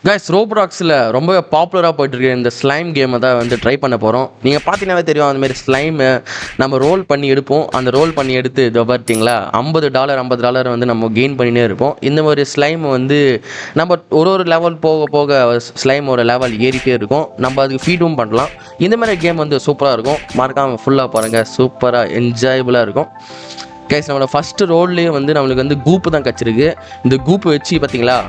Guys ரோப்ராக்ஸில் ரொம்ப பாப்புலராக போயிட்டுருக்கு இந்த ஸ்லைம் கேமை தான் வந்து ட்ரை பண்ண போகிறோம். நீங்கள் பார்த்தீங்கன்னாவே தெரியும், அந்தமாரி ஸ்லைமு நம்ம ரோல் பண்ணி எடுப்போம். அந்த ரோல் பண்ணி எடுத்து இதை பார்த்தீங்களா $50 வந்து நம்ம கெயின் பண்ணினே இருப்போம். இந்த மாதிரி ஸ்லைம் வந்து நம்ம ஒரு லெவல் போக போக ஸ்லைமோட லெவல் ஏறிட்டே இருக்கும். நம்ம அதுக்கு ஃபீடும் பண்ணலாம். இந்த மாதிரி கேம் வந்து சூப்பராக இருக்கும். மறக்காமல் ஃபுல்லாக பாருங்கள், சூப்பராக என்ஜாயபுளாக இருக்கும். கைஸ் நம்மளோட ஃபஸ்ட்டு ரோல்லேயே வந்து நம்மளுக்கு வந்து கூப்பு தான் கிடச்சிருக்கு. இந்த கூப்பு வச்சு பார்த்தீங்களா,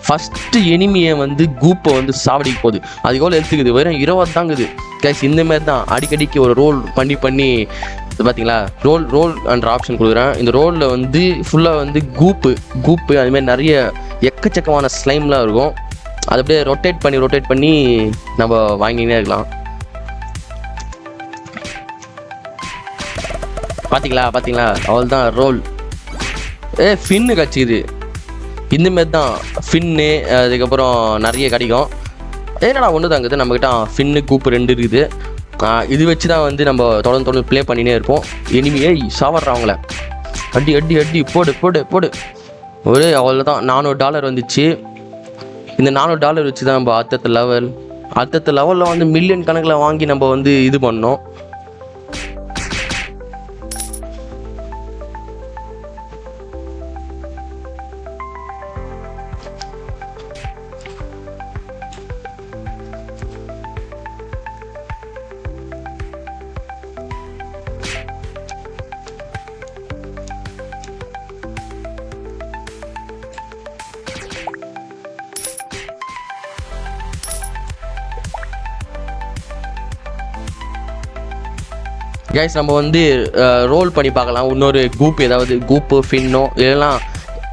ஃபஸ்ட்டு எனிமியை வந்து கூப்பை வந்து சாவடிக்க போகுது. அதுக்கு எவ்வளோ எடுத்துக்குது, வெறும் 20 தாங்குது. கைஸ் இந்தமாரி தான் அடிக்கடிக்கு ஒரு ரோல் பண்ணி பார்த்தீங்களா, ரோல் என்ற ஆப்ஷன் கொடுக்குறேன். இந்த ரோலில் வந்து ஃபுல்லாக வந்து கூப்பு அதுமாதிரி நிறைய எக்கச்சக்கமான ஸ்லைம்லாம் இருக்கும். அது அப்படியே ரொட்டேட் பண்ணி நம்ம வாங்கினே இருக்கலாம். பார்த்தீங்களா அவள் தான் ரோல். ஃபின்னு கட்சிக்குது. இந்தமாரி தான் ஃபின்னு, அதுக்கப்புறம் நிறைய கிடைக்கும். ஏன்னா ஒன்று தாங்குது நம்மக்கிட்ட ஃபின்னு கூப்பு 2 இருக்குது. இது வச்சு தான் வந்து நம்ம தொடர்ந்து ப்ளே பண்ணினே இருப்போம். எனிமியே சாவட்றவங்கள அடி போடு ஒரே அவ்வளோதான். $400 வந்துச்சு. இந்த $400 வச்சு தான் நம்ம அடுத்த லெவலில் வந்து மில்லியன் கணக்கில் வாங்கி நம்ம வந்து இது பண்ணோம். கைஸ் நம்ம வந்து ரோல் பண்ணி பார்க்கலாம். இன்னொரு கூப்பு ஃபின்னோ இதெல்லாம்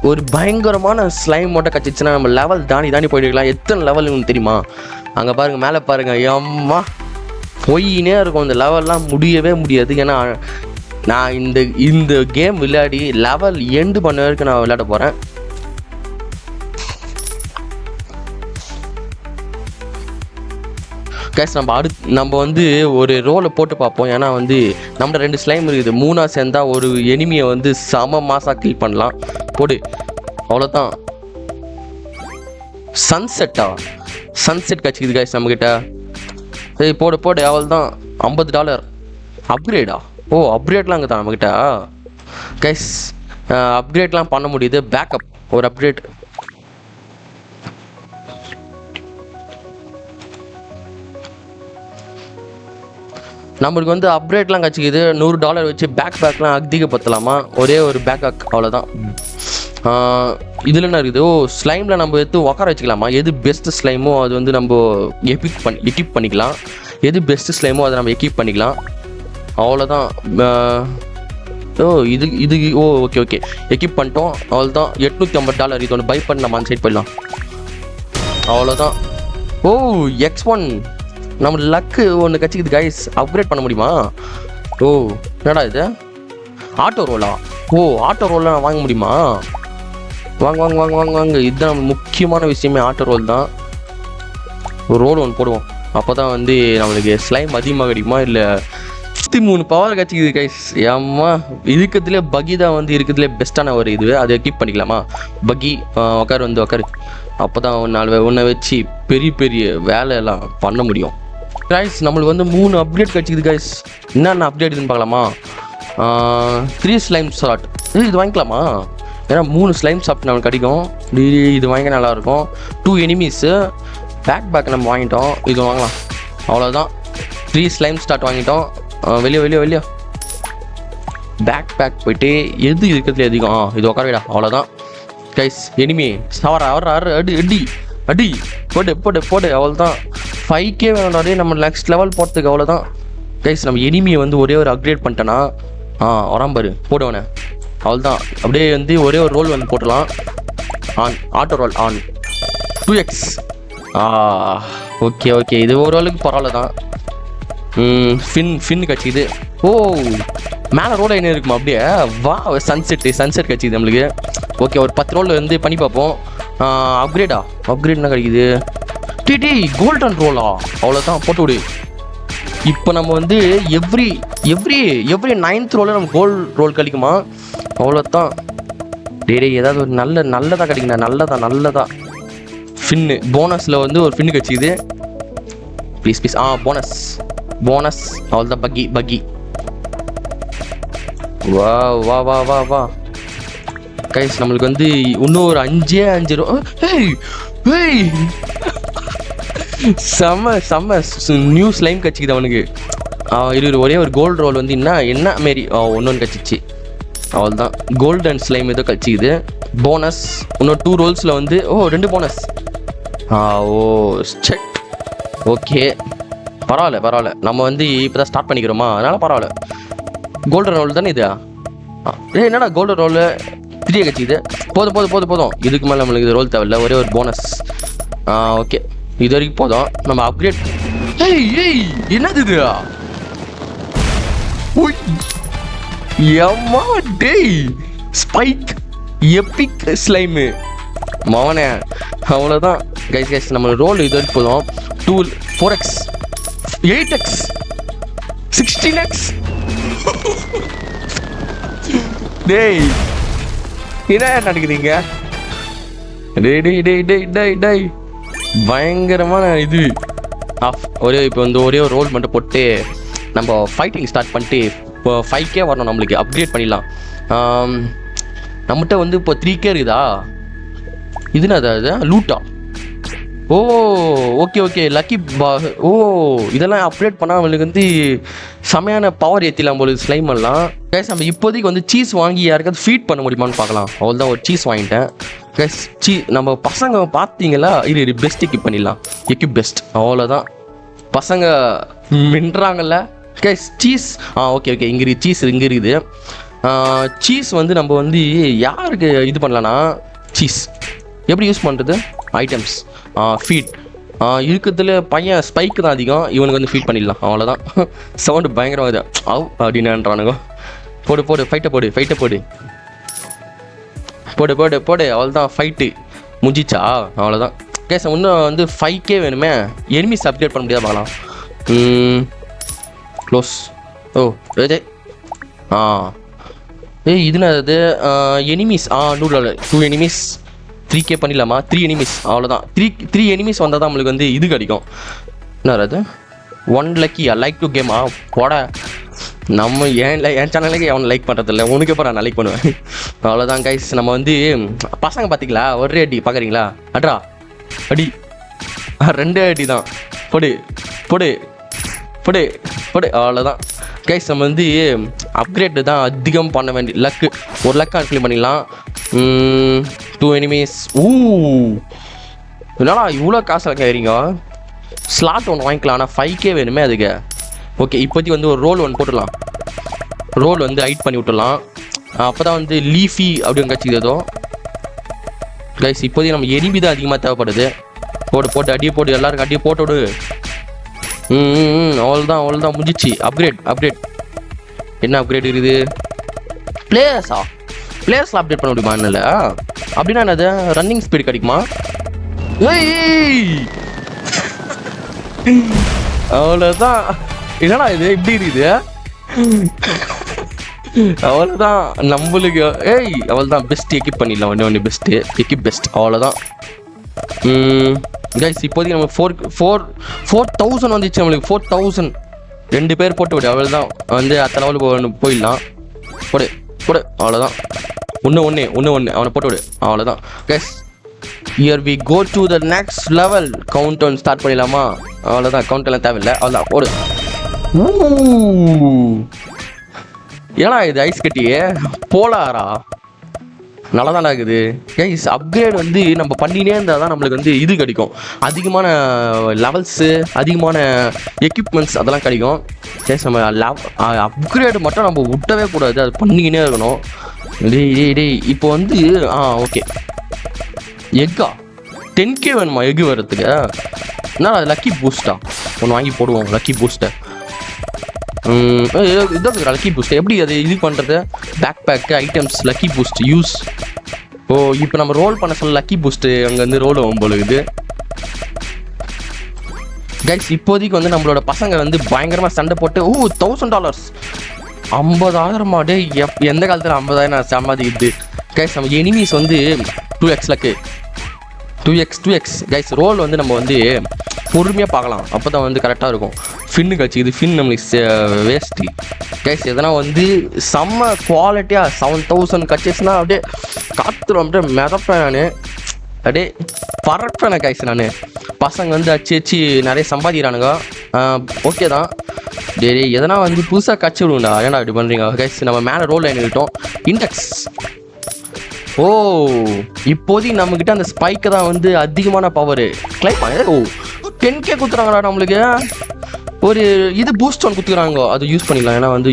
ஒரு பயங்கரமான ஸ்லைம் மட்டும் கச்சிச்சுன்னா நம்ம லெவல் தாண்டி போயிட்டுருக்கலாம். எத்தனை லெவல் தெரியுமா? அங்கே பாருங்கள், மேலே பாருங்கள், எம்மா போயினே இருக்கும். இந்த லெவல்லாம் முடியவே முடியாது. ஏன்னா நான் இந்த கேம் விளையாடி லெவல் எண்டு பண்ண வரைக்கும் நான் விளையாட போகிறேன். கைஸ் நம்ம வந்து ஒரு ரோலை போட்டு பார்ப்போம். ஏன்னா வந்து நம்மளோட 2 ஸ்லைம் இருக்குது. 3 சேர்ந்தா ஒரு எனிமியை வந்து செம மாசாக கில் பண்ணலாம். போடு, அவ்வளோதான். சன்செட் கட்சிக்குது கைஸ் நம்மக்கிட்ட. சரி போடு அவள் தான். $50 அப்கிரேடா? அப்கிரேட்லாம் அங்கே தான் நம்மக்கிட்ட. கைஸ் அப்கிரேட்லாம் பண்ண முடியுது. பேக்கப் ஒரு அப்கிரேட். நம்மளுக்கு வந்து அப்கிரேட்லாம் கிடச்சிக்குது. $100 வச்சு பேக்லாம் அதிகப்படுத்தலாமா? ஒரே ஒரு பேக்கப் அவ்வளோதான். இதில் என்ன இருக்குது? ஸ்லைமில் நம்ம எடுத்து உட்கார வச்சுக்கலாமா? எது பெஸ்ட்டு ஸ்லைமோ அது வந்து நம்ம எக்யூப் பண்ணிக்கலாம். எது பெஸ்ட்டு ஸ்லைமோ அதை நம்ம எக்யூப் பண்ணிக்கலாம். அவ்வளோதான். இது ஓகே எக்யூப் பண்ணிட்டோம். அவ்வளோதான். $850 இது ஒன்று பை பண்ணி நம்ம அந்த சைட் போயிடலாம். அவ்வளோதான். X1 நம்ம லக்கு ஒன்று கட்சிக்குது கைஸ். அப்கிரேட் பண்ண முடியுமா? என்னடா இது? ஆட்டோ ரோலாம் வாங்க முடியுமா? வாங்க. இதுதான் நம்ம முக்கியமான விஷயமே. ஆட்டோ ரோல் தான். ஒரு ரோல் ஒன்று போடுவோம். அப்போ தான் வந்து நம்மளுக்கு ஸ்லைம் அதிகமாக கிடைக்குமா? இல்லை 63 பவர் கட்சிக்குது கைஸ். ஏம்மா இருக்கிறதுலே பகி தான் வந்து இருக்கிறதுலே பெஸ்ட்டான ஒரு இது. அதை கீப் பண்ணிக்கலாமா? பகி உட்காரு. அப்போ தான் ஒன்றை வச்சு பெரிய வேலையெல்லாம் பண்ண முடியும். கைஸ் நம்மளுக்கு வந்து 3 அப்டேட் கிடச்சிக்குது கைஸ். என்னென்ன அப்டேட் இதுன்னு பார்க்கலாமா? 3 ஸ்லைம் ஸ்லாட். இது வாங்கிக்கலாமா? ஏன்னா 3 ஸ்லைம் சாப்பிட்டு நம்மளுக்கு கிடைக்கும். இது வாங்க நல்லாயிருக்கும். 2 எனிமீஸு பேக் நம்ம வாங்கிட்டோம். இது வாங்கலாம். அவ்வளோதான். 3 ஸ்லைம் ஸ்டார்ட் வாங்கிட்டோம். வெளியே பேக் போயிட்டு எது இருக்கிறதுல அதிகம் இது உட்காரவிடா. அவ்வளோதான் கைஸ். எனிமி அடி போடு. அவ்வளோதான். 5K வேணும்னாலே நம்ம நெக்ஸ்ட் லெவல் போகிறதுக்கு. அவ்வளோதான் கைஸ். நம்ம எனிமியை வந்து ஒரே ஒரு அப்கிரேட் பண்ணிட்டேன்னா வராம்பாரு போடுவனே. அவ்வளோதான். அப்படியே வந்து ஒரே ஒரு ரோல் வந்து போட்டலாம். Auto roll on 2x. Okay இது ஓரளவுக்கு பரவாயில்ல தான். ஃபின் கட்சிக்குது. மேலே ரோல் என்ன இருக்குமா? அப்படியே சன்செட் கட்சிக்குது நம்மளுக்கு. ஓகே ஒரு 10 ரோல் வந்து பண்ணி பார்ப்போம். அப்கிரேட் என்ன கிடைக்குது? கோல்டன் ரோலா? அவ்வளோதான் போட்டு விடு. இப்போ நம்ம வந்து எவ்ரி 9th ரோலில் நம்ம கோல்ட் ரோல் கிடைக்குமா? அவ்வளோதான். ஏதாவது ஒரு நல்லதாக கிடைக்குண்ணா. நல்லதா ஃபின்னு போனஸில் வந்து ஒரு ஃபின்னு கட்சிக்குது. Please please. Bonus bonus. அவ்வளோதான். பக்கி. வா வா வா வா வா கைஸ், நம்மளுக்கு வந்து இன்னும் ஒரு 5 ரூபா. செம்ம நியூ ஸ்லைம் கட்சிக்குது அவனுக்கு. ஒரே ஒரு கோல்டு ரோல் வந்து என்ன மாரி ஒன்று கட்சிச்சு. அவ்வளோதான். கோல்டன் ஸ்லைம் ஏதோ கட்சிக்குது. போனஸ் இன்னும் 2 ரோல்ஸில் வந்து 2 போனஸ். ஓ செக். ஓகே, பரவாயில்ல. நம்ம வந்து இப்போ தான் ஸ்டார்ட் பண்ணிக்கிறோமா, அதனால் பரவாயில்ல. கோல்டன் ரோல் தானே இது? என்னடா கோல்டன் ரோல் 3 கட்சிக்குது. போதும். இதுக்கு மேலே நம்மளுக்கு இது ரோல் தேவையில்ல. ஒரே ஒரு போனஸ். ஓகே, இது வரைக்கும் போதும். நம்ம அப்கிரேட். என்னது இது? ஸ்பைக் எபிக் ஸ்லைமு மவனே. அவ்வளோதான் கைஸ். நம்ம ரோல் இது வரைக்கும் போதும். 4x 8x 16x. டேய் என்ன நடக்குதுங்க? டேய் பயங்கரமான இது இப்போ வந்து ஒரே ஒரு ரோல் மட்டும் போட்டு நம்ம ஃபைட்டிங் ஸ்டார்ட் பண்ணிட்டு இப்போ 5K வரணும். நம்மளுக்கு அப்கிரேட் பண்ணிடலாம். நம்மகிட்ட வந்து இப்போ 3K இருக்குதா? இதுனா அதாவது லூட்டா? ஓகே லக்கி இதெல்லாம் அப்டேட் பண்ணால் அவங்களுக்கு வந்து செமையான பவர் ஏற்றிடலாம் போல ஸ்லைம் எல்லாம். கைஸ், நம்ம இப்போதைக்கு வந்து சீஸ் வாங்கி யாருக்காவது ஃபீட் பண்ண முடியுமான்னு பார்க்கலாம். அவ்வளோதான், ஒரு சீஸ் வாங்கிட்டேன் கைஸ். நம்ம பசங்க பார்த்தீங்களா? இது பெஸ்ட் எக்யூப் பண்ணிடலாம். Equip best. அவ்வளோதான். பசங்க மின்றாங்கல்ல கைஸ். சீஸ் ஓகே இங்கே இருக்குது. சீஸ் இங்கே இருக்குது. சீஸ் வந்து நம்ம வந்து யாருக்கு இது பண்ணலான்னா, சீஸ் எப்படி யூஸ் பண்ணுறது? ஐட்டம்ஸ் ஃபீட் இருக்கிறதுல பையன் ஸ்பைக்கு தான் அதிகம். இவனுக்கு வந்து ஃபீட் பண்ணிடலாம். அவ்வளோதான். சவுண்டு பயங்கரமாக இது அப்படின்னுன்றானுங்க. போடு ஃபைட்டை போடு. அவ்வளோதான். ஃபைட்டு முடிஞ்சிச்சா? அவ்வளோதான் கேஸ். இன்னும் வந்து 5K வேணுமே. எனிமீஸ் அப்டேட் பண்ண முடியாது பார்க்கலாம். க்ளோஸ். இதுனா அது எனிமீஸ் 2 எனிமீஸ் 3K பண்ணிடலாமா? 3 எனிமீஸ். அவ்வளோதான். 3 எனிமீஸ் வந்தால் தான் நம்மளுக்கு வந்து இது கிடைக்கும். என்ன அது? 1 லக்கி லைக் டு கேமா? போட. நம்ம என் சேனலுக்கு அவனை லைக் பண்ணுறதில்ல. உனக்கு எப்போ நான் லைக் பண்ணுவேன். அவ்வளோதான் கைஸ். நம்ம வந்து பசங்க பார்த்திங்களா? ஒரே அடி பார்க்குறீங்களா? அடி 2 அடி தான். போடு. அவ்வளோதான் கைஸ். நம்ம வந்து அப்கிரேட் தான் அதிகம் பண்ண வேண்டிய. ஒரு லக்கு அன்ஃபில் பண்ணிடலாம். 2 எனிமீஸ். என்னடா இவ்வளோ காசு கேட்குறீங்க? ஸ்லாட் ஒன்று வாங்கிக்கலாம். ஆனால் 5K வேணுமே அதுக்கு. ஓகே, இப்போதைக்கு வந்து ஒரு ரோல் ஒன்று போட்டுடலாம். ரோல் வந்து ஹைட் பண்ணி விட்டுடலாம். அப்போ தான் வந்து லீஃபி அப்படின்னு கட்சிக்குது ஏதோ கைஸ். இப்போதைக்கு நம்ம எனிமி தான் அதிகமாக தேவைப்படுது. போட்டு அடியை போட்டு எல்லாருக்கும் அடியை போட்டு விடு. அவ்வளோதான் முடிஞ்சிச்சு. அப்கிரேட் என்ன அப்கிரேட் இருக்குது? பிளேயர்ஸில் அப்டேட் பண்ண முடியுமா? என்ன அப்படின்னா என்னது? ரன்னிங் ஸ்பீடு கிடைக்குமா? அவ்வளோதான். என்னடா இது இப்படி இருக்குது? அவ்வளோதான் நம்மளுக்கு. அவ்வளோதான். பெஸ்ட் எக்யூப் பண்ணிடலாம். ஒன்று பெஸ்ட்டு எக்யூப் பெஸ்ட். அவ்வளோதான் கைஸ். இப்போதைக்கு நம்ம 4,000 வந்துச்சு நம்மளுக்கு. 4,000 2 பேர் போட்டு விடு. அவ்வளோதான். வந்து அத்தனை லெவலுக்கு போயிடலாம். போடு. அவ்வளோதான். ஒன்று அவனை போட்டு விடு. அவ்வளோதான் guys. Here we go to the next level. Count down start பண்ணிடலாமா? அவ்வளோதான். கவுண்ட் எல்லாம் தேவையில்லை. அவ்வளோதான். போடு. ஏன்னா இது ஐஸ் கட்டியே போலாரா? நல்லா தான் இருக்குது கைஸ். அப்கிரேட் வந்து நம்ம பண்ணினே இருந்தால் தான் நம்மளுக்கு வந்து இது கிடைக்கும். அதிகமான லெவல்ஸு, அதிகமான எக்யூப்மெண்ட்ஸ் அதெல்லாம் கிடைக்கும் கைஸ். நம்ம அப்கிரேடு மட்டும் நம்ம விட்டவே கூடாது. அது பண்ணிக்கினே இருக்கணும். டேய் இப்போ வந்து ஓகே. எக்கா 10K வேணுமா எக்கு வர்றதுக்கு? என்ன அது? லக்கி பூஸ்டா ஒன்று வாங்கி போடுவோம். லக்கி பூஸ்டை இதான் லக்கி பூஸ்ட். எப்படி அது இது பண்ணுறது? Pack items lucky boost use. இப்போ நம்ம ரோல் பண்ண சொல்ல லக்கி பூஸ்ட்டு அங்கேருந்து ரோல் ஆகும் போல இருக்குது கைஸ். இப்போதைக்கு வந்து நம்மளோட பசங்க வந்து பயங்கரமாக சண்டை போட்டு $1,000 50,000 எந்த காலத்தில் 50,000 சம்பாதிக்குது கைஸ். நம்ம எனிமீஸ் வந்து 2x luck. 2x guys. Role வந்து நம்ம வந்து பொறுமையாக பார்க்கலாம், அப்போ தான் வந்து கரெக்டாக இருக்கும். ஃபின்னு கட்சிக்குது, ஃபின் நம்மளுக்கு வேஸ்ட்டு கைஸ். எதனா வந்து செம்ம குவாலிட்டியாக 7000 கட்சிஸ்னால் அப்படியே காத்துரும், அப்படியே மிதப்பேன் நான், அப்படியே பறப்பேன் கைஸ். நான் பசங்க வந்து அச்சு நிறைய சம்பாதிக்கிறானுங்க, ஓகே தான். டேய் எதனா வந்து புதுசாக கட்சி விடுங்கடா, ஏன்டா இப்படி பண்ணுறீங்க கைஸ். நம்ம மேலே ரோல் லைன் விட்டோம். இண்டெக்ஸ் ஓ இப்போதைக்கு நம்மக்கிட்ட அந்த ஸ்பைக்கு தான் வந்து அதிகமான பவர். கிளைம் ஓ 10K கொடுத்துறாங்கடா நம்மளுக்கு. ஒரு இது பூஸ்ட் ஒன்று கொடுத்துக்கிறாங்க, அது யூஸ் பண்ணிடலாம். ஏன்னா வந்து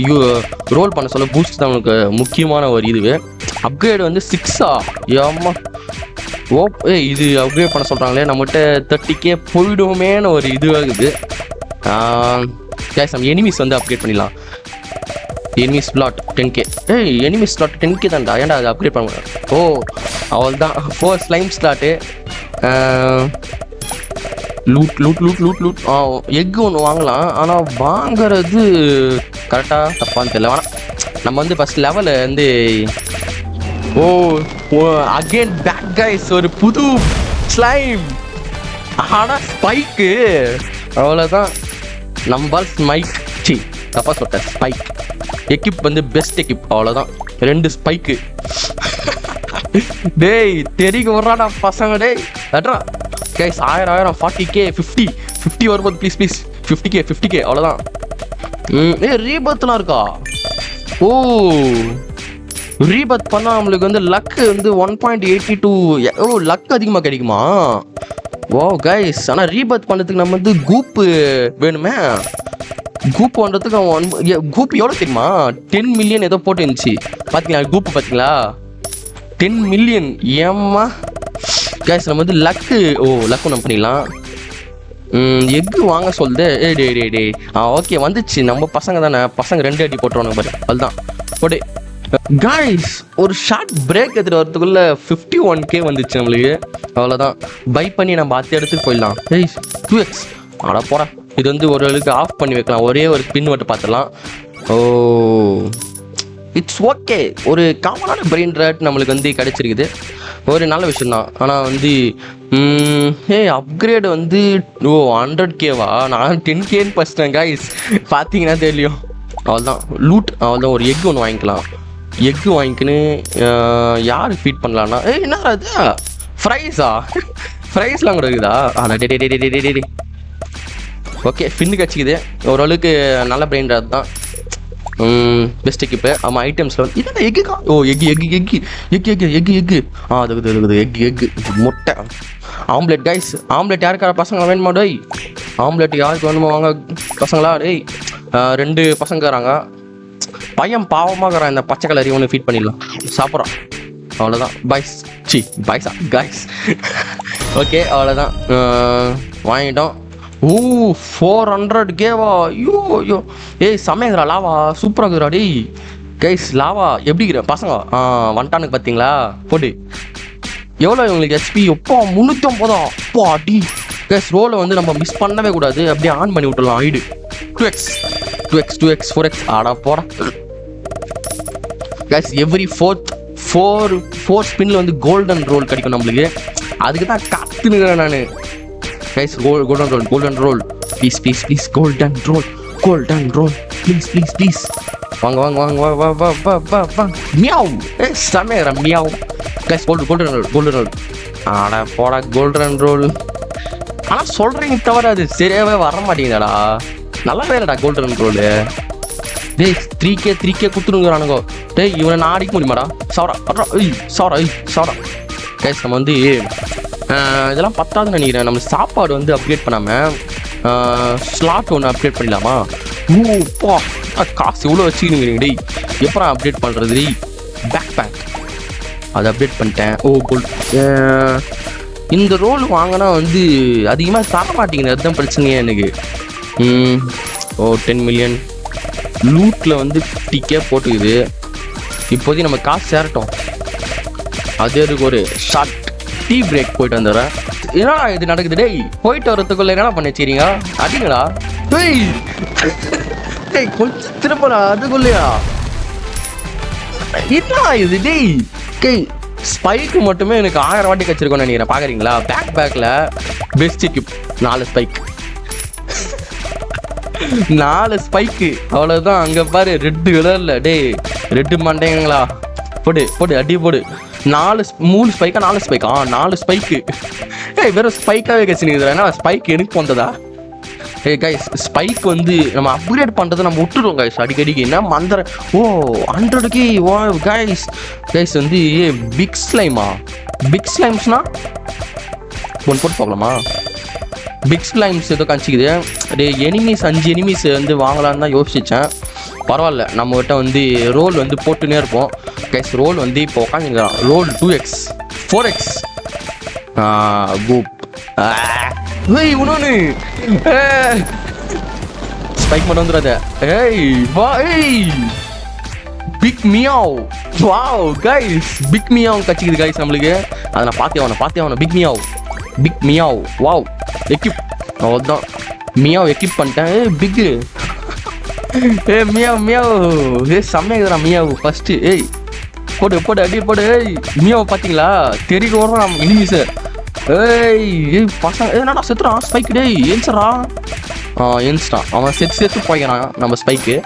ரோல் பண்ண சொல்ல பூஸ்ட் தான் நம்மளுக்கு முக்கியமான ஒரு இதுவே. அப்கிரேடு வந்து 6ஆ ஏம்மா ஓ இது அப்கிரேட் பண்ண சொல்கிறாங்களே, நம்மகிட்ட 30K போயிடுவோமேன்னு ஒரு இதுவாகுது. கேஸ் நம்ம எனிமீஸ் வந்து அப்கிரேட் பண்ணிடலாம். Enemy slot 10K. Enemy slot 10K தான்டா, ஏன்டா அது அப்கிரேட் பண்ண. ஓ அவள் தான் 4 ஸ்லைம் ஸ்லாட்டு. லூட் எக்கு ஒன்று வாங்கலாம், ஆனால் வாங்குறது கரெக்டாக தப்பான்னு தெரியல. ஆனால் நம்ம வந்து ஃபஸ்ட் லெவலில் வந்து அகெயின் பேக் கைஸ், ஒரு புது ஸ்லைம். ஆனால் ஸ்பைக்கு அவ்வளோதான். நம்ம ஸ்மைக் தப்பா சொல்லிட்டேன், ஸ்பைக் எக்கிப் வந்து பெஸ்ட் எக்கிப், அவ்வளோதான். 2 ஸ்பைக்கு. டேய் தெரிக்க வர்றாடா பசங்க, டேய் அட்ரா கைஸ். 1000 40K 50 வரும்போது ப்ளீஸ் 50K அவ்வளோதான். ரீபத்லாம் இருக்கா? ஓ ரீபத் பண்ணால் நம்மளுக்கு வந்து லக்கு வந்து 1.82. ஓ லக் அதிகமாக கிடைக்குமா? ஓ கைஸ், ஆனால் ரீபத் பண்ணுறதுக்கு நம்ம வந்து கூப்பு வேணுமே. கூப் பண்ணுறதுக்கு அவன் கூப் எவ்வளோ தெரியுமா? 10 மில்லியன் ஏதோ போட்டு இருந்துச்சு, பார்த்தீங்களா? கூப்பு பார்த்தீங்களா? 10 மில்லியன். ஏம்மா கைஸ் நம்ம வந்து லக்கு லக்கு நம்ம பண்ணிடலாம். எக்கு வாங்க சொல்லுது. டே ஓகே வந்துச்சு. நம்ம பசங்க தானே, பசங்க 2 அடி போட்டுருவானுங்க பாரு, அதுதான் போடு கைஸ். ஒரு ஷார்ட் பிரேக் எடுத்துகிட்டு வரதுக்குள்ளே 51K வந்துச்சு நம்மளுக்கு, அவ்வளோதான். பை பண்ணி நம்ம அடுத்த இடத்துக்கு போயிடலாம். 2x ஆட போகிறா. இது வந்து ஒரு அளவுக்கு ஆஃப் பண்ணி வைக்கலாம், ஒரே ஒரு ஸ்பின் மட்டும் பார்த்துடலாம். ஓ இட்ஸ் ஓகே. ஒரு காமனான பிரெயின் ட்ராட் நம்மளுக்கு வந்து கிடச்சிருக்குது, ஒரு நல்ல விஷயந்தான். ஆனால் வந்து அப்கிரேடு வந்து 100Kவா? நான் 10Kன்னு ஃபஸ்ட்டேன் கைஸ், பார்த்தீங்கன்னா தெரியும். அவ்வளோதான் லூட், அவ்வளோதான். ஒரு எக் ஒன்று வாங்கிக்கலாம். எக்கு வாங்கிக்கின்னு யார் ஃபீட் பண்ணலான்னா என்ன அது ஃப்ரைஸ்லாம் கூட இருக்குதா? டே ஓகே ஃபின்னு கட்சிக்குது, ஓரளவுக்கு நல்ல பிரெயின் ட்ராட் தான். பெஸ்ட் எக்கிப்பு. ஆமாம் ஐட்டம்ஸில் வந்து இது எக்குக்கா? ஓ எக்கு அது எக்கு முட்டை ஆம்லெட் கைஸ். ஆம்லெட் யாருக்கார பசங்க வேணுமா? டேய் ஆம்லெட் யாருக்கு வேணுமா வாங்க பசங்களா? டேய் 2 பசங்க இருக்கிறாங்க. பையன் பாவமாகறான், இந்த பச்சை கலரி ஒன்று ஃபீட் பண்ணிடலாம், சாப்பிட்றான். அவ்வளோதான் பாய்ஸ். பாய்ஸா கைஸ். ஓகே அவ்வளோதான் வாங்கிட்டோம். 400Kவா? ஐயோ செம்மையாக்குறா லாவா, சூப்பராக இருக்குறா. டேய் கைஸ் லாவா எப்படி இருக்கிற பசங்க வந்துட்டானுக்கு பார்த்தீங்களா? போட்டு எவ்வளோ இவங்களுக்கு ஹெச்பி? எப்போ 350. அப்போ அடி கைஸ். ரோலை வந்து நம்ம மிஸ் பண்ணவே கூடாது, அப்படியே ஆன் பண்ணி விட்டுடலாம். ஐடு 2x 4x ஆடா போடா கைஸ். எவ்ரி ஃபோர் ஸ்பின்ல வந்து கோல்டன் ரோல் கிடைக்கும் நம்மளுக்கு, அதுக்கு தான் காத்துனுக்கிறேன் நான் guys. Golden roll please golden roll please. வாங்க மியாவ். செமையா மியாவ் கைஸ். கோல்டன் ரோல் ஆடா போடா கோல்டன் ரோல். ஆனால் சொல்கிறீங்க தவிர அது சரியாகவே வர மாட்டேங்குதாடா. நல்லாவே இல்லைடா கோல்டன் ரோலு. டேய் 3K கொடுத்துருங்கிறானுங்கோ. டேய் இவனை நான் அடிக்க முடியுமாடா? சாரா கைஸ். நம்ம வந்து இதெல்லாம் பத்தாதுன்னு நினைக்கிறேன். நம்ம சாப்பாடு வந்து அப்கிரேட் பண்ணாமல் ஸ்லாட் ஒன்று அப்கிரேட் பண்ணிடலாமா? ஓப்பா காசு எவ்வளோ வச்சுக்கிறீங்க? டேய் எப்போ அப்டேட் பண்ணுறது? டேய் பேக் அதை அப்டேட் பண்ணிட்டேன். கோல்ட். இந்த ரோல் வாங்கினா வந்து அதிகமாக தர மாட்டேங்குது, அதுதான் பிரச்சனையே எனக்கு. 10 மில்லியன் லூட்டில் வந்து 50K போட்டுக்குது. இப்போதைக்கு நம்ம காசு சேரட்டும், அது அதுக்கு ஒரு ஷார்ட் டீ பிரேக் போயிட்டு வந்துடுறேன். என்னடா இது நடக்குது? டேய் போயிட்டு வரத்துக்குள்ள என்னடா பண்ணி வச்சிருக்கீங்க? அடிங்களா? டேய் கொஞ்சம் திருப்படா, அதுக்குள்ளையா என்னடா இது? டேய் ஸ்பைக்கு மட்டுமே எனக்கு 1000 வாட்டி கச்சிருக்கோம்னு நினைக்கிறேன். பார்க்குறீங்களா பேக்கில் பெஸ்ட் எக்யூப் 4 ஸ்பைக் 4 ஸ்பைக்கு அவ்வளோதான். அங்கே பாரு ரெட்டு கலரில் டே ரெட்டு மண்டைங்களா போடு போடு அடி போடு 3 ஸ்பைக்கா 4 ஸ்பைக்கா 4 ஸ்பைக்கு. ஏய் வெறும் ஸ்பைக்காகவே கச்சினுக்குதுடா. ஏன்னா ஸ்பைக் எனக்கு போந்ததா? ஏய் கைஸ் ஸ்பைக் வந்து நம்ம அப்கிரேட் பண்ணுறதை நம்ம விட்டுருவோம் கைஸ் அடிக்கடிக்கு. என்ன மந்திர ஓ 100K ஓ கைஸ் கைஸ் வந்து பிக் ஸ்லைமா? பிக் ஸ்லைம்ஸ்னா ஒன்று போட்டு பார்க்கலாமா? பிக் ஸ்லைம்ஸ் ஏதோ காமிச்சிக்குது. டே எனிமீஸ் 5 எனிமீஸ் வந்து வாங்கலான்னு தான் யோசிச்சேன். பரவாயில்ல நம்மகிட்ட வந்து ரோல் வந்து போட்டுனே இருப்போம் கைஸ். ரோல் வந்து இப்போ உட்காந்துருக்கான். ரோல் 2x 4x கூப் ஏய் இன்னொன்று ஸ்பைக் மட்டும் வந்துடாத. ஏய் வா ஏய் big meow wow guys big meow கச்சிக்குது கைஸ் நம்மளுக்கு. அதை நான் பார்த்தே ஆகணும். பிக் மியாவ் வாவ் எக்யூப் அவ்வளோதான். மியாவ் எக்யூப் பண்ணிட்டேன். ஏய் பிக்கு ஏ மியாவ் செம்மையாக்குதுடா மியாவ் ஃபஸ்ட்டு. ஏய் போடு அடி போடு. ஏய் மியாவை பார்த்தீங்களா தெரியும் வரோம் நம்ம இனிமீஸு. ஏய் பசங்க என்னடா செத்துறான் ஸ்பைக்கு. டேய் ஏன்சரா ஏன்ஸ்டான் அவன் செத்து போய்க்கிறான் நம்ம ஸ்பைக்கு.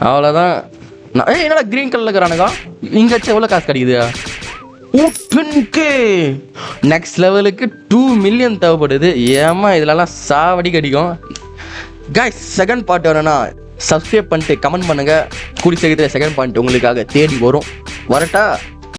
அவ்வளோதான். என்னடா க்ரீன் கலரில் இருக்கிறானுங்க, இங்கே வச்சு எவ்வளோ காசு கிடைக்குது? ஓப்பனுக்கு நெக்ஸ்ட் லெவலுக்கு 2 மில்லியன் தேவைப்படுது. ஏமா இதிலலாம் சாவடி கிடைக்கும். கைஸ் செகண்ட் பார்ட் வேணும்னா சப்ஸ்கிரைப் பண்ணிட்டு கமெண்ட் பண்ணுங்கள். கூடி சீக்கிரத்தில் செகண்ட் பார்ட் உங்களுக்காக தேடி வரும். வரட்டா?